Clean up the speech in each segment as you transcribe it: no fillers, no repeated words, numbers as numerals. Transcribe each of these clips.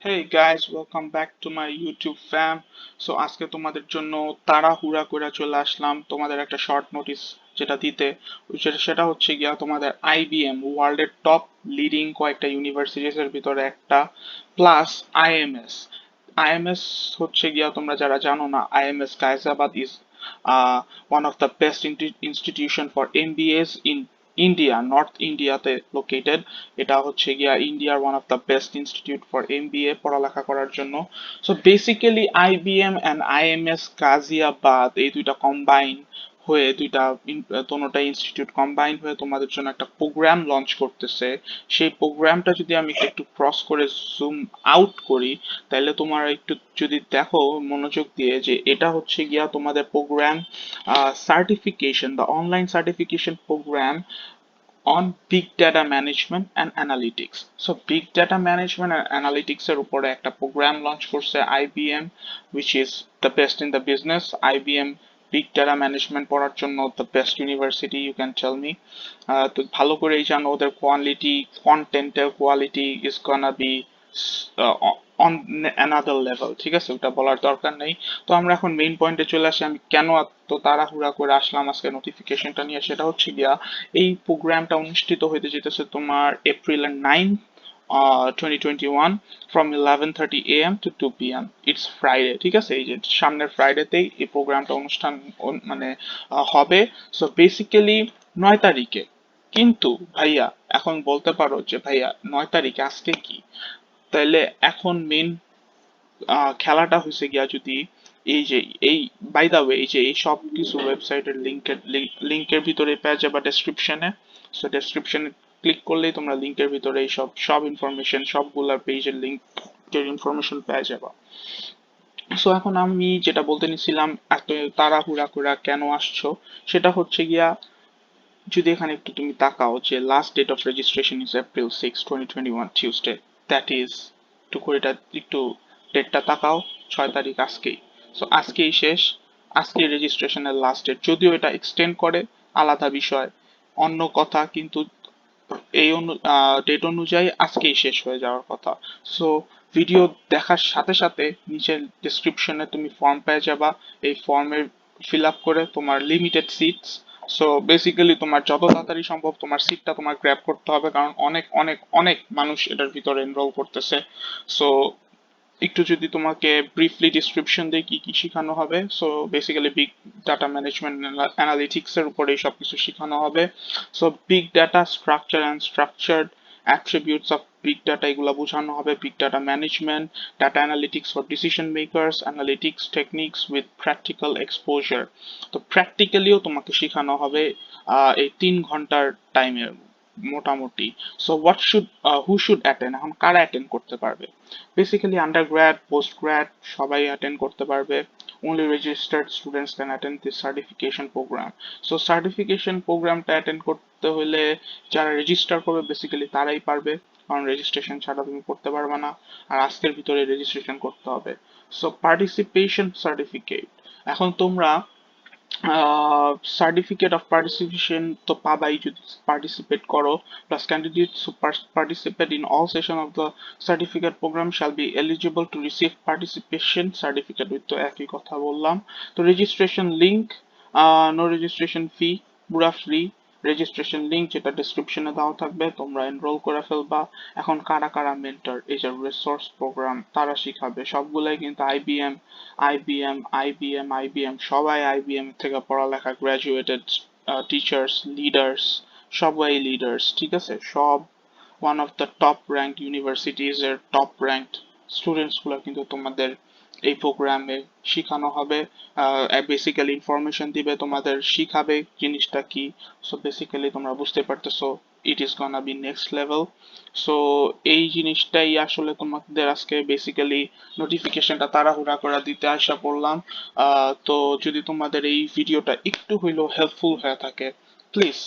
Hey guys, welcome back to my YouTube fam. So আজকে তোমাদের জন্য তাড়াহুড়া করে চলে আসলাম তোমাদের একটা শর্ট নোটিস যেটা দিতে সেটা হচ্ছে গিয়া তোমাদের আইবিএম ওয়ার্ল্ডের টপ লিডিং কয়েকটা ইউনিভার্সিটিস এর ভিতরে একটা প্লাস আইএমএস আইএমএস হচ্ছে গিয়া তোমরা যারা জানো না IMS Ghaziabad is one of the best institution for MBAs in India north ইন্ডিয়াতে লোকেটেড। এটা হচ্ছে গিয়া ইন্ডিয়ার one of the best institute for MBA পড়ালেখা করার জন্য। So basically IBM and IMS Ghaziabad এই দুইটা কম্বাইন হয়ে দোনোটা ইনস্টিটিউট কম্বাইন হয়ে তোমাদের জন্য একটা প্রোগ্রাম লঞ্চ করতেছে। সেই প্রোগ্রামটা যদি আমি একটু ক্রস করে জুম আউট করি তাহলে তোমরা একটু যদি দেখো মনোযোগ দিয়ে যে এটা হচ্ছে গিয়া তোমাদের প্রোগ্রাম সার্টিফিকেশন বা online certification program on big data management and analytics. So big data management and analytics এর উপরে একটা প্রোগ্রাম লঞ্চ করছে IBM, which is the best in the business. IBM big data management পড়ার জন্য the best university, you can tell me. তো ভালো করেই জানো ওদের কোয়ালিটি, কন্টেন্টের quality is gonna be on another level. ঠিক আছে, ওটা বলার দরকার নেই। তো আমরা এখন মেইন পয়েন্টে চলে আসি। আমি কেন এত তাড়াহুড়া করে আসলাম আজকে নোটিফিকেশনটা নিয়ে, সেটা হচ্ছে গিয়া এই প্রোগ্রামটা অনুষ্ঠিত হইতে যেতেছে তোমার এপ্রিলের 9 2021 from 11:30 a.m. to 2 p.m. It's Friday, ঠিক আছে, এই যে সামনের ফ্রাইডেতেই এই প্রোগ্রামটা অনুষ্ঠান মানে হবে। সো বেসিক্যালি 9 তারিখে। কিন্তু ভাইয়া এখন বলতে পারো যে ভাইয়া 9 তারিখে আজকে কি, তাইলে এখন মেন খেলাটা হয়েছে গিয়া যদি এই যে এই বাই দা ওয়ে এই যে এই সব কিছু ওয়েবসাইটের লিংকের ভিতরে পেয়ে যাবা ডেসক্রিপশনে। সো ডেসক্রিপশনে ক্লিক করলেই তোমরা লিংকের ভিতরে এই সব ইনফরমেশন সবগুলার পেজের লিংকের ইনফরমেশন পেয়ে যাবা। সো এখন আমি যেটা বলতে নিছিলাম এত তাড়াহুড়া করে কেন আসছো, সেটা হচ্ছে গিয়া যদি এখানে একটু তুমি তাকাও যে last date of registration is April 6, 2021 Tuesday. That is একটু ঘড়িটা একটু ডেটটা তাকাও, 6 তারিখ আজকেই। সো আজকেই শেষ, আজকে রেজিস্ট্রেশনের লাস্ট ডেট। যদিও এটা এক্সটেন্ড করে আলাদা বিষয়, অন্য কথা, কিন্তু এই ডেট অনুযায়ী আজকেই শেষ হয়ে যাওয়ার কথা। সো ভিডিও দেখার সাথে সাথে নিচের ডিসক্রিপশনে তুমি ফর্ম পেয়ে যাবা। এই ফর্মে ফিল আপ করে তোমার লিমিটেড সিটস। সো বেসিক্যালি তোমার যত তাড়াতাড়ি সম্ভব তোমার সিটটা তোমার গ্র্যাব করতে হবে, কারণ অনেক অনেক অনেক মানুষ এটার ভিতরে এনরোল করতেছে। সো একটু যদি তোমাকে ব্রিফলি ডিসক্রিপশন দিয়ে কি কি শেখানো হবে, so basically big data management analytics এর উপরে সব কিছু শেখানো হবে। So big data structure and structured attributes of big data এগুলো বোঝানো হবে। Big data management, data analytics for decision makers, analytics techniques with practical exposure. তো প্র্যাকটিক্যালিও তোমাকে শেখানো হবে এই 3 ঘন্টার টাইমের মোটামুটি। সো হু শুড অ্যাটেন্ড, এখন কারা অ্যাটেন্ড করতে পারবে? বেসিক্যালি আন্ডারগ্র্যাড, পোস্ট গ্র্যাড সবাই অ্যাটেন্ড করতে পারবে। only registered students can attend this certification program. So certification প্রোগ্রামটা অ্যাটেন্ড করতে হলে যারা রেজিস্টার করবে বেসিক্যালি তারাই পারবে, কারণ রেজিস্ট্রেশন ছাড়া তুমি করতে পারবে না, আর আজকের ভিতরে রেজিস্ট্রেশন করতে হবে। সো পার্টিসিপেশন সার্টিফিকেট, এখন তোমরা সার্টিফিকেট অফ পার্টিসিপেশন তো পাবাই যদি পার্টিসিপেট করো, plus candidates who participate in all session of the certificate program shall be eligible to receive participation certificate with, তো একই কথা বললাম। তো registration link, no registration fee, পুরা ফ্রি। রেজিস্ট্রেশন লিংক যেটা ডেসক্রিপশনে দেওয়া থাকবে, তোমরা এনরোল করে ফেলবা। এখন কারা কারা মেন্টর, এই যে রিসোর্স প্রোগ্রাম তারা শিখাবে সবগুলাই কিন্তু আইবিএম আইবিএম আইবিএম আইবিএম সবাই আইবিএম থেকে পড়ালেখা গ্রাজুয়েটেড টিচার্স লিডার্স, সবাই লিডার্স, ঠিক আছে, সব one of the top rank universities এর টপ র্যাঙ্কড স্টুডেন্টস গুলো কিন্তু তোমাদের এই প্রোগ্রামে শিখানো হবে। বেসিক্যালি ইনফরমেশন দিবে, তোমাদের শিখাবে জিনিসটা কি। সো বেসিক্যালি তোমরা বুঝতে পারতেছো it is গনা B next level. So এই জিনিসটাই আসলে তোমাদের আজকে বেসিক্যালি নোটিফিকেশনটা তাড়াহুড়া করে দিতে আসা পড়লাম। তো যদি তোমাদের এই ভিডিওটা একটু হইলেও হেল্পফুল হয়ে থাকে, please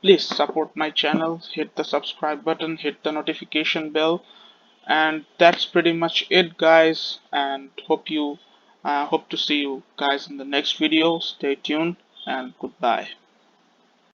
please support my channel, hit the subscribe button, hit the notification bell, and that's pretty much it guys, and hope to see you guys in the next video. Stay tuned and goodbye.